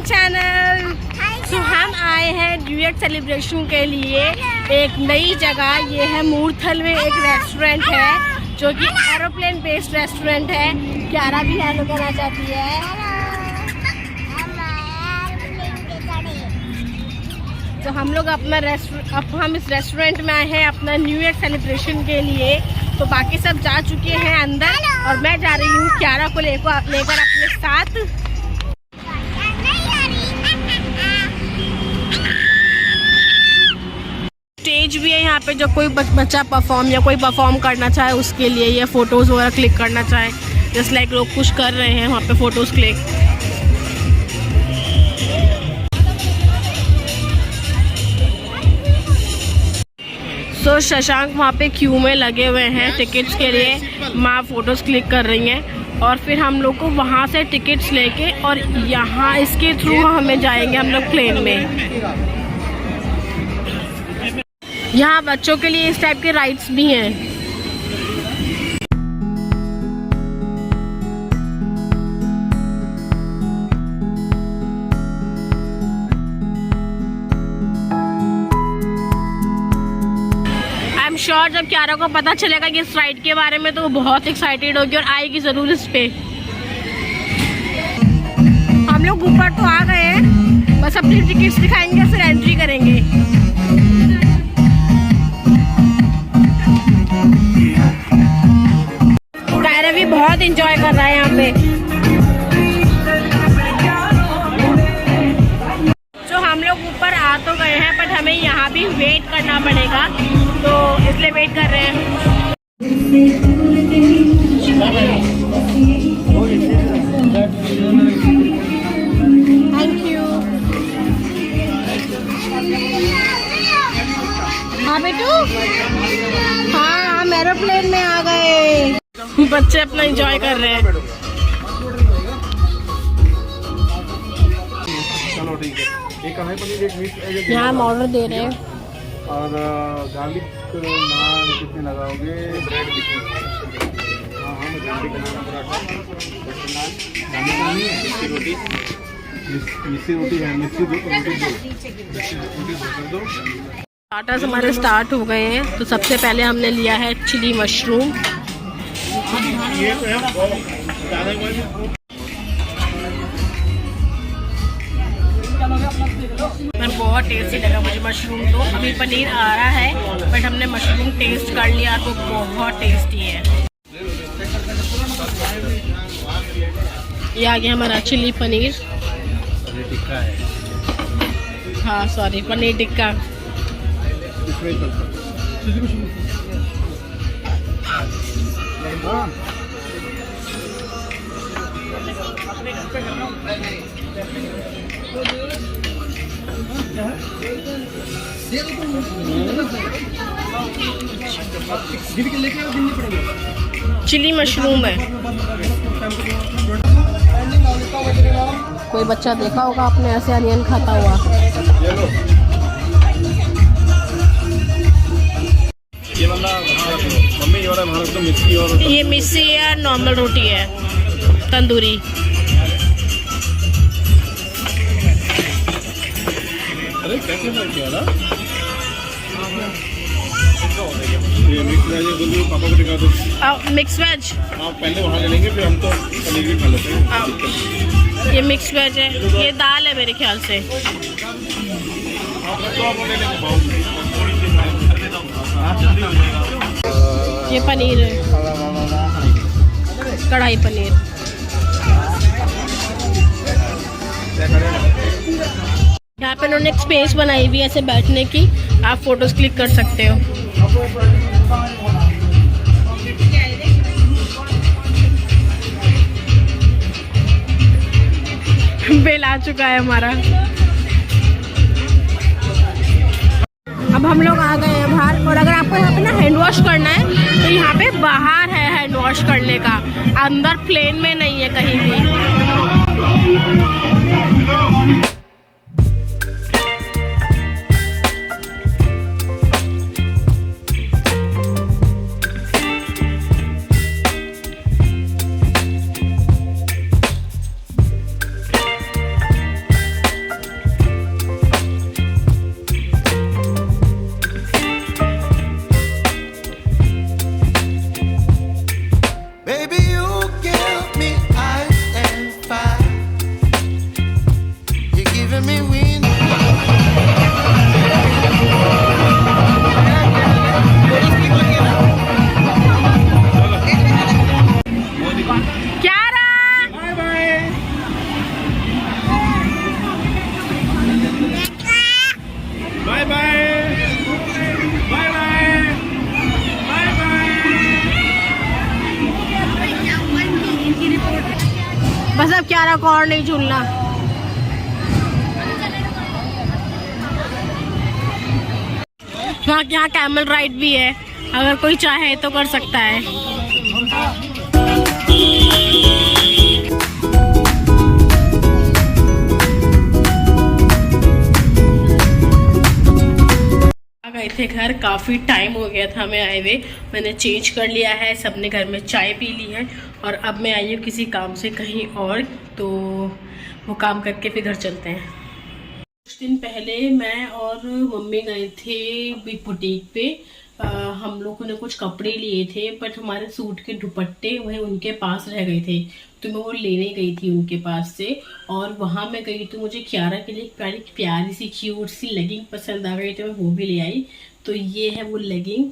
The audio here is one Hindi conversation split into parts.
चैनल। तो हम आए हैं न्यू ईयर सेलिब्रेशन के लिए एक नई जगह। ये है मूर्थल में एक रेस्टोरेंट है जो कि एरोप्लेन बेस्ड रेस्टोरेंट है। क्यारा भी हेलो कहना चाहती है। तो हम लोग अब हम इस रेस्टोरेंट में आए हैं अपना न्यू ईयर सेलिब्रेशन के लिए। तो बाकी सब जा चुके हैं अंदर और मैं जा रही हूँ क्यारा को लेकर अपने साथ। स्टेज भी है यहाँ पे, जो कोई बच्चा परफॉर्म या कोई परफॉर्म करना चाहे उसके लिए, या फोटोज़ वगैरह क्लिक करना चाहे, जस्ट लाइक लोग कुछ कर रहे हैं वहाँ पे फोटोज़ क्लिक। सो शशांक वहाँ पे क्यू में लगे हुए हैं टिकट्स के लिए। माँ फोटोज़ क्लिक कर रही हैं और फिर हम लोग को वहाँ से टिकट्स लेके और यहाँ इसके थ्रू हमें जाएंगे हम लोग प्लेन में। यहाँ बच्चों के लिए इस टाइप के राइड्स भी हैं। आई एम श्योर जब क्यारा को पता चलेगा कि इस राइड के बारे में तो वो बहुत एक्साइटेड होगी और आएगी जरूर इस पे। हम लोग ऊपर तो आ गए हैं, बस अपनी टिकट्स दिखाएंगे फिर एंट्री करेंगे। क्यारा भी बहुत एंजॉय कर रहा है यहाँ पे। जो हम लोग ऊपर आ तो गए हैं बट हमें यहाँ भी वेट करना पड़ेगा, तो इसलिए वेट कर रहे हैं। Thank you. हाँ बेटू, हाँ हम एरोप्लेन में आ गए। बच्चे अपना एंजॉय कर रहे हैं। चलो ठीक है। एक कढ़ाई पनीर, एक मिक्स, यहाँ हम ऑर्डर दे रहे हैं। और गार्लिक नान कितने लगाओगे? ब्रेड हाँ हाँ, गार्लिक नान पराठा, बटर नान, गार्लिक नान है, मिस्सी रोटी, मिस्सी रोटी है, मिस्सी रोटी कर दो। स्टार्टर्स हमारे स्टार्ट हो गए हैं। तो सबसे पहले हमने लिया है चिली मशरूम। बहुत टेस्टी लगा मुझे मशरूम। तो अभी पनीर आ रहा है बट हमने मशरूम टेस्ट कर लिया तो बहुत टेस्टी है। ये आ गया हमारा चिली पनीर। टिक्का है, हाँ sorry, paneer tikka. Chilli mushroom है। कोई बच्चा देखा होगा आपने ऐसे अनियन खाता हुआ। ये वाला मम्मी, ये वाला महाराष्ट्र मिस्सी और ये मिस्सी या नॉर्मल रोटी है, तंदूरी। अरे कैसे किया ना? ये मिक्स वेज है, पापा को दिखा दो। मिक्स वेज आप पहले वहाँ ले लेंगे, फिर हम तो पनीर भी खा लेते हैं। ये मिक्स वेज है, ये दाल है मेरे ख्याल से। ये पनीर है, कढ़ाई पनीर। यहाँ पे उन्होंने एक स्पेस बनाई हुई है ऐसे बैठने की, आप फोटोज क्लिक कर सकते हो। बिल आ चुका है हमारा। अब हम लोग आ गए हैं बाहर। और अगर आपको यहाँ पे ना हैंड वॉश करना है तो यहाँ पे बाहर है हैंड वॉश करने का, अंदर प्लेन में नहीं है कहीं भी। बस अब क्या रहा और नहीं झूलना। वहाँ यहाँ कैमल राइड भी है, अगर कोई चाहे तो कर सकता है। गए थे घर, काफ़ी टाइम हो गया था हमें आए हुए। मैंने चेंज कर लिया है, सबने घर में चाय पी ली है और अब मैं आई हूँ किसी काम से कहीं और, तो वो काम करके फिर घर चलते हैं। कुछ दिन पहले मैं और मम्मी गए थे बुटीक पे। हम लोगों ने कुछ कपड़े लिए थे, बट हमारे सूट के दुपट्टे वही उनके पास रह गए थे, तो मैं वो लेने गई थी उनके पास से। और वहाँ मैं गई तो मुझे कियारा के लिए प्यारी सी क्यूट सी लेगिंग पसंद आ गई, तो मैं वो भी ले आई। तो ये है वो लेगिंग।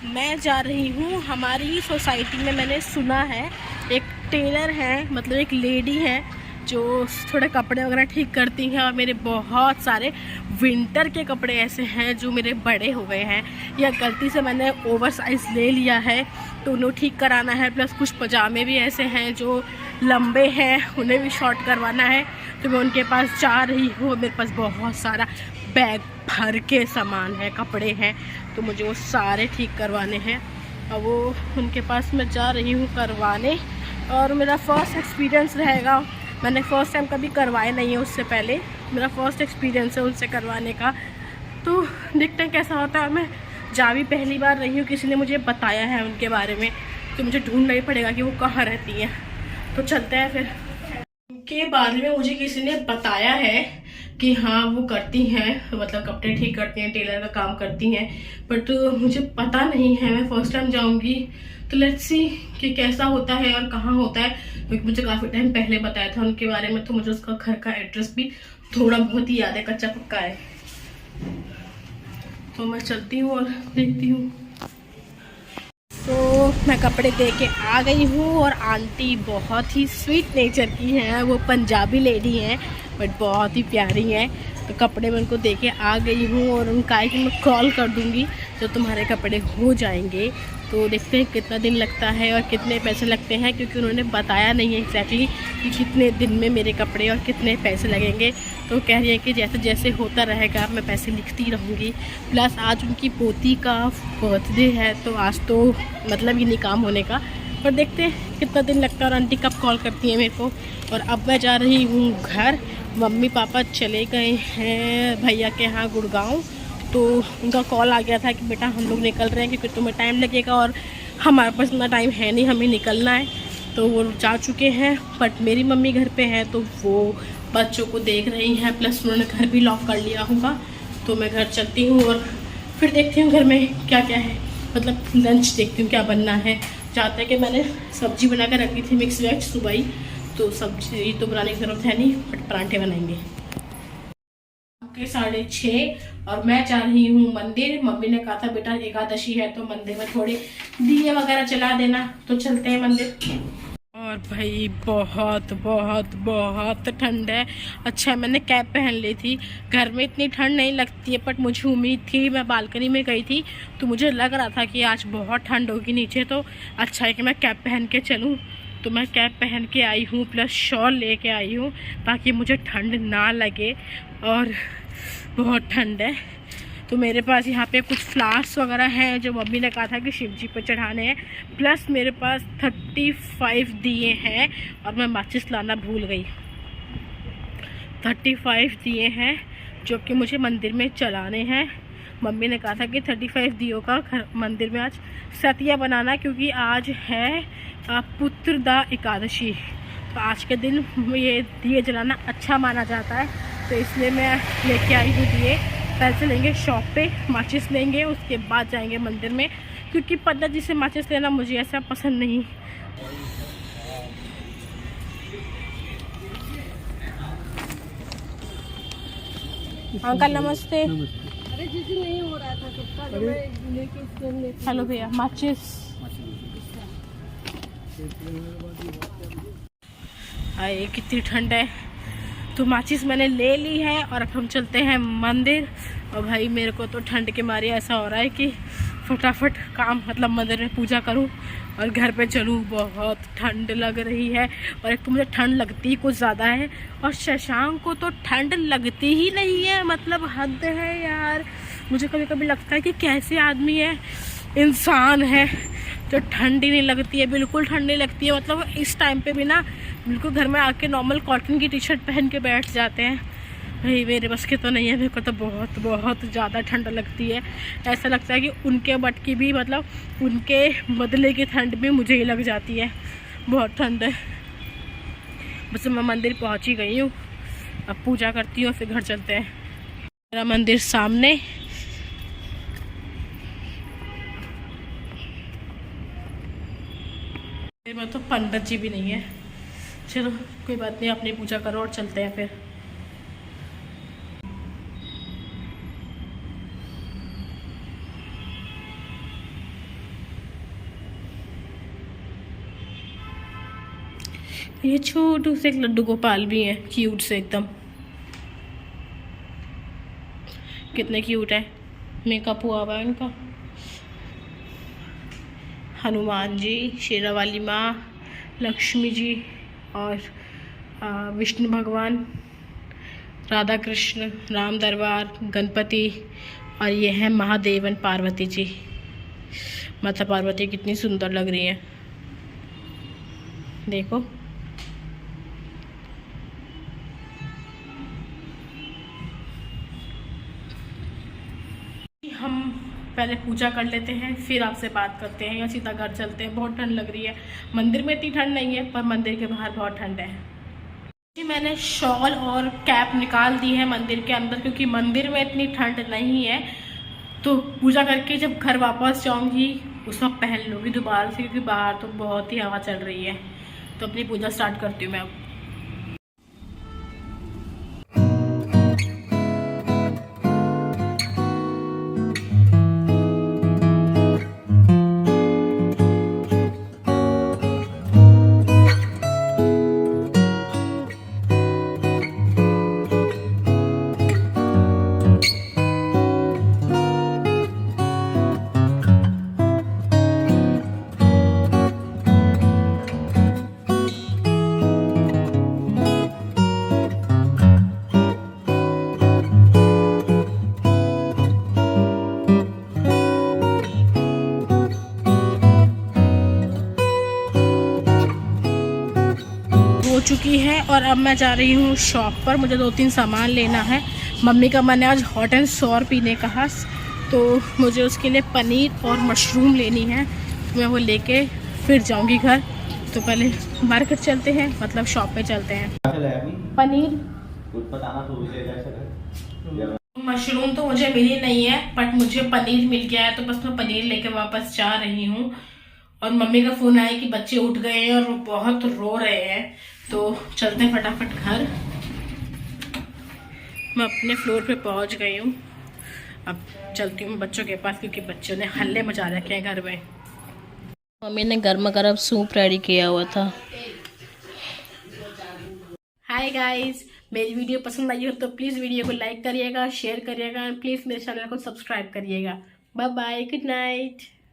मैं जा रही हूँ हमारी सोसाइटी में। मैंने सुना है एक टेलर है, मतलब एक लेडी है जो थोड़े कपड़े वगैरह ठीक करती हैं, और मेरे बहुत सारे विंटर के कपड़े ऐसे हैं जो मेरे बड़े हो गए हैं, या गलती से मैंने ओवर साइज़ ले लिया है तो उन्हें ठीक कराना है। प्लस कुछ पजामे भी ऐसे हैं जो लंबे हैं, उन्हें भी शॉर्ट करवाना है, तो मैं उनके पास जा रही हूँ। मेरे पास बहुत सारा बैग भर के सामान है, कपड़े हैं, तो मुझे वो सारे ठीक करवाने हैं। और वो उनके पास मैं जा रही हूँ करवाने, और मेरा फर्स्ट एक्सपीरियंस रहेगा। मैंने फ़र्स्ट टाइम कभी करवाए नहीं है, उससे पहले मेरा फर्स्ट एक्सपीरियंस है उनसे करवाने का, तो देखते हैं कैसा होता है। मैं जा भी पहली बार रही हूँ, किसी ने मुझे बताया है उनके बारे में, तो मुझे ढूंढना ही पड़ेगा कि वो कहाँ रहती हैं। तो चलते हैं फिर। उनके बारे में मुझे किसी ने बताया है कि हाँ वो करती हैं, मतलब कपड़े ठीक करती हैं, टेलर का काम करती हैं, बट मुझे पता नहीं है। मैं फर्स्ट टाइम जाऊँगी, तो लेट्स सी कि कैसा होता है और कहाँ होता है, क्योंकि मुझे काफ़ी टाइम पहले बताया था उनके बारे में, तो मुझे उसका घर का एड्रेस भी थोड़ा बहुत ही याद है, कच्चा पक्का है। तो मैं चलती हूँ और देखती हूँ। तो मैं कपड़े दे के आ गई हूँ, और आंटी बहुत ही स्वीट नेचर की हैं, वो पंजाबी लेडी हैं बट बहुत ही प्यारी हैं। तो कपड़े मैं उनको दे के आ गई हूँ, और उनका है कि मैं कॉल कर दूँगी तो तुम्हारे कपड़े हो जाएंगे। तो देखते हैं कितना दिन लगता है और कितने पैसे लगते हैं, क्योंकि उन्होंने बताया नहीं है एग्जैक्टली कि कितने दिन में मेरे कपड़े और कितने पैसे लगेंगे। तो कह रही है कि जैसे जैसे होता रहेगा मैं पैसे लिखती रहूँगी। प्लस आज उनकी पोती का बर्थडे है, तो आज तो मतलब ही नहीं काम होने का, पर देखते हैं कितना दिन लगता है और आंटी कब कॉल करती है मेरे को। और अब मैं जा रही हूँ घर। मम्मी पापा चले गए हैं भैया के यहाँ गुड़गांव, तो उनका कॉल आ गया था कि बेटा हम लोग निकल रहे हैं क्योंकि तुम्हें टाइम लगेगा और हमारे पास इतना टाइम है नहीं, हमें निकलना है। तो वो जा चुके हैं, बट मेरी मम्मी घर पे है तो वो बच्चों को देख रही हैं, प्लस उन्होंने घर भी लॉक कर लिया होगा। तो मैं घर चलती हूँ और फिर देखती हूँ घर में क्या क्या है, मतलब लंच देखती हूँ क्या बनना है। चाहते हैं कि मैंने सब्जी बना कर रखी थी मिक्स वेज सुबह ही, तो सब्जी तो बनाने की ज़रूरत है नहीं, बट पराठे बनाएंगे। 6:30 और मैं जा रही हूँ मंदिर। मम्मी ने कहा था बेटा एकादशी है तो मंदिर में थोड़े दिए वगैरह जला देना, तो चलते हैं मंदिर। और भाई बहुत बहुत बहुत ठंड है। अच्छा मैंने कैप पहन ली थी, घर में इतनी ठंड नहीं लगती है, बट मुझे उम्मीद थी, मैं बालकनी में गई थी तो मुझे लग रहा था कि आज बहुत ठंड होगी नीचे, तो अच्छा है कि मैं कैप पहन के चलूँ। तो मैं कैप पहन के आई हूँ, प्लस शॉल लेके आई हूँ ताकि मुझे ठंड ना लगे, और बहुत ठंड है। तो मेरे पास यहाँ पे कुछ फ्लावर्स वगैरह हैं जो मम्मी ने कहा था कि शिव जी पर चढ़ाने हैं, प्लस मेरे पास 35 दिए हैं, और मैं माचिस लाना भूल गई। 35 दिए हैं जो कि मुझे मंदिर में चलाने हैं। मम्मी ने कहा था कि 35 दियों का मंदिर में आज सतिया बनाना, क्योंकि आज है पुत्रदा एकादशी, तो आज के दिन ये दिए जलाना अच्छा माना जाता है, तो इसलिए मैं लेके आई हूँ दिए। पैसे लेंगे शॉप पे, माचिस लेंगे, उसके बाद जाएंगे मंदिर में, क्योंकि पंडित जी से माचिस लेना मुझे ऐसा पसंद नहीं। अंकल नमस्ते। अरे जी नहीं हो रहा था सबका, तो मैं लेके हेलो भैया माचिस। हाय कितनी ठंड है, तो माचिस मैंने ले ली है और अब हम चलते हैं मंदिर। और भाई मेरे को तो ठंड के मारे ऐसा हो रहा है कि फटाफट काम मतलब मंदिर में पूजा करूं और घर पे चलूं। बहुत ठंड लग रही है और एक तो मुझे ठंड लगती ही कुछ ज़्यादा है और शशांक को तो ठंड लगती ही नहीं है, मतलब हद है यार। मुझे कभी कभी लगता है कि कैसे आदमी है, इंसान है जो ठंड ही नहीं लगती है, बिल्कुल ठंड नहीं लगती है। मतलब इस टाइम पे भी ना बिल्कुल घर में आके नॉर्मल कॉटन की टी शर्ट पहन के बैठ जाते हैं। भाई मेरे बस के तो नहीं है, मेरे को तो बहुत बहुत ज़्यादा ठंड लगती है। ऐसा लगता है कि उनके बट की भी मतलब उनके बदले की ठंड भी मुझे ही लग जाती है, बहुत ठंड है। बस मैं मंदिर पहुंच ही गई हूँ, अब पूजा करती हूँ फिर घर चलते हैं। मेरा मंदिर सामने, मेरे में तो पंडित जी भी नहीं है। चलो कोई बात नहीं, अपनी पूजा करो और चलते हैं फिर। ये छोटू से एक लड्डू गोपाल भी है, क्यूट से एकदम, कितने क्यूट है। मेकअप हुआ हुआ है उनका। हनुमान जी, शेरावाली माँ, लक्ष्मी जी और विष्णु भगवान, राधा कृष्ण, राम दरबार, गणपति और ये है महादेवन पार्वती जी। माता पार्वती कितनी सुंदर लग रही है, देखो। हम पहले पूजा कर लेते हैं फिर आपसे बात करते हैं या सीधा घर चलते हैं। बहुत ठंड लग रही है, मंदिर में इतनी ठंड नहीं है पर मंदिर के बाहर बहुत ठंड है जी। मैंने शॉल और कैप निकाल दी है मंदिर के अंदर, क्योंकि मंदिर में इतनी ठंड नहीं है। तो पूजा करके जब घर वापस जाऊंगी उस वक्त पहन लूँगी दोबारा से, क्योंकि बाहर तो बहुत ही हवा चल रही है। तो अपनी पूजा स्टार्ट करती हूँ मैं अब। हो चुकी है और अब मैं जा रही हूँ शॉप पर। मुझे 2-3 सामान लेना है। मम्मी का मन है आज हॉट एंड सॉर पीने का, तो मुझे उसके लिए पनीर और मशरूम लेनी है। तो मैं वो लेके फिर जाऊँगी घर। तो पहले मार्केट चलते हैं, मतलब शॉप पे चलते हैं। पनीर मशरूम तो मुझे मिली नहीं है, बट मुझे पनीर मिल गया है, तो बस मैं पनीर लेके वापस जा रही हूँ। और मम्मी का फोन आया कि बच्चे उठ गए हैं और वो बहुत रो रहे हैं, तो चलते हैं फटाफट घर। मैं अपने फ्लोर पे पहुंच गई हूँ, अब चलती हूँ बच्चों के पास, क्योंकि बच्चों ने हल्ले मचा रखे हैं घर में। मम्मी ने गर्मा गर्म सूप रेडी किया हुआ था। हाय गाइस, मेरी वीडियो पसंद आई हो तो प्लीज़ वीडियो को लाइक करिएगा, शेयर करिएगा एंड प्लीज़ मेरे चैनल को सब्सक्राइब करिएगा। Bye bye, good night.